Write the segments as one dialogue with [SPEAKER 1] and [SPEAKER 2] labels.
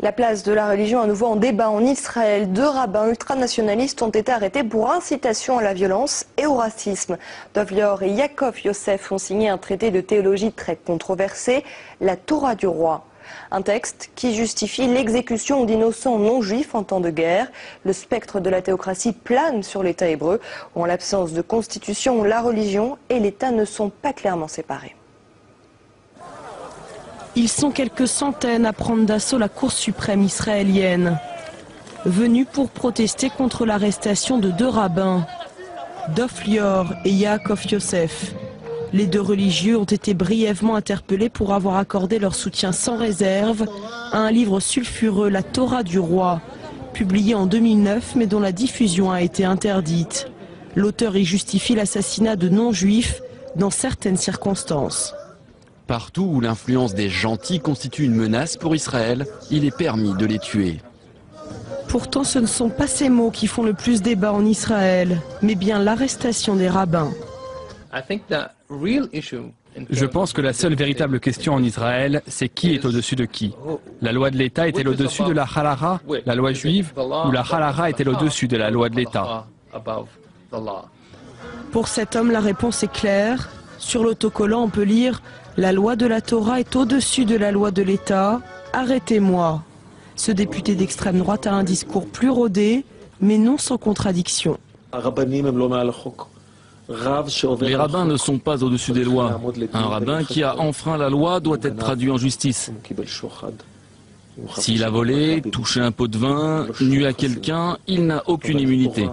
[SPEAKER 1] La place de la religion à nouveau en débat en Israël. 2 rabbins ultranationalistes ont été arrêtés pour incitation à la violence et au racisme. Dov Lior et Yaakov Yosef ont signé un traité de théologie très controversé, la Torah du roi. Un texte qui justifie l'exécution d'innocents non-juifs en temps de guerre. Le spectre de la théocratie plane sur l'État hébreu, où en l'absence de constitution, la religion et l'État ne sont pas clairement séparés.
[SPEAKER 2] Ils sont quelques centaines à prendre d'assaut la Cour suprême israélienne, venus pour protester contre l'arrestation de 2 rabbins, Dov Lior et Yaakov Yosef. Les 2 religieux ont été brièvement interpellés pour avoir accordé leur soutien sans réserve à un livre sulfureux, la Torah du roi, publié en 2009 mais dont la diffusion a été interdite. L'auteur y justifie l'assassinat de non-juifs dans certaines circonstances.
[SPEAKER 3] Partout où l'influence des gentils constitue une menace pour Israël, il est permis de les tuer.
[SPEAKER 2] Pourtant, ce ne sont pas ces mots qui font le plus débat en Israël, mais bien l'arrestation des rabbins.
[SPEAKER 4] Je pense que la seule véritable question en Israël, c'est qui est au-dessus de qui. La loi de l'État est-elle au-dessus de la halakha, la loi juive, ou la halakha est-elle au-dessus de la loi de l'État?
[SPEAKER 2] Pour cet homme, la réponse est claire. Sur l'autocollant, on peut lire « La loi de la Torah est au-dessus de la loi de l'État, arrêtez-moi ». Ce député d'extrême droite a un discours plus rodé, mais non sans contradiction.
[SPEAKER 3] Les rabbins ne sont pas au-dessus des lois. Un rabbin qui a enfreint la loi doit être traduit en justice. S'il a volé, touché un pot de vin, nu à quelqu'un, il n'a aucune immunité.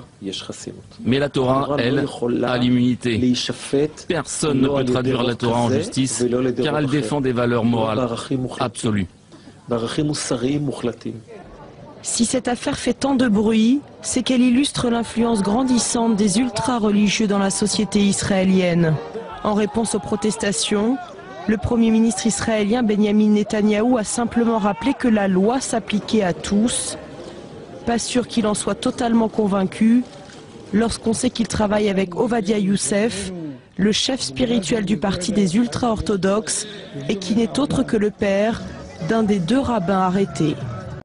[SPEAKER 3] Mais la Torah, elle, a l'immunité. Personne ne peut traduire la Torah en justice, car elle défend des valeurs morales absolues.
[SPEAKER 2] Si cette affaire fait tant de bruit, c'est qu'elle illustre l'influence grandissante des ultra-religieux dans la société israélienne. En réponse aux protestations, le Premier ministre israélien Benjamin Netanyahou a simplement rappelé que la loi s'appliquait à tous. Pas sûr qu'il en soit totalement convaincu, lorsqu'on sait qu'il travaille avec Ovadia Youssef, le chef spirituel du parti des ultra-orthodoxes, et qui n'est autre que le père d'un des 2 rabbins arrêtés.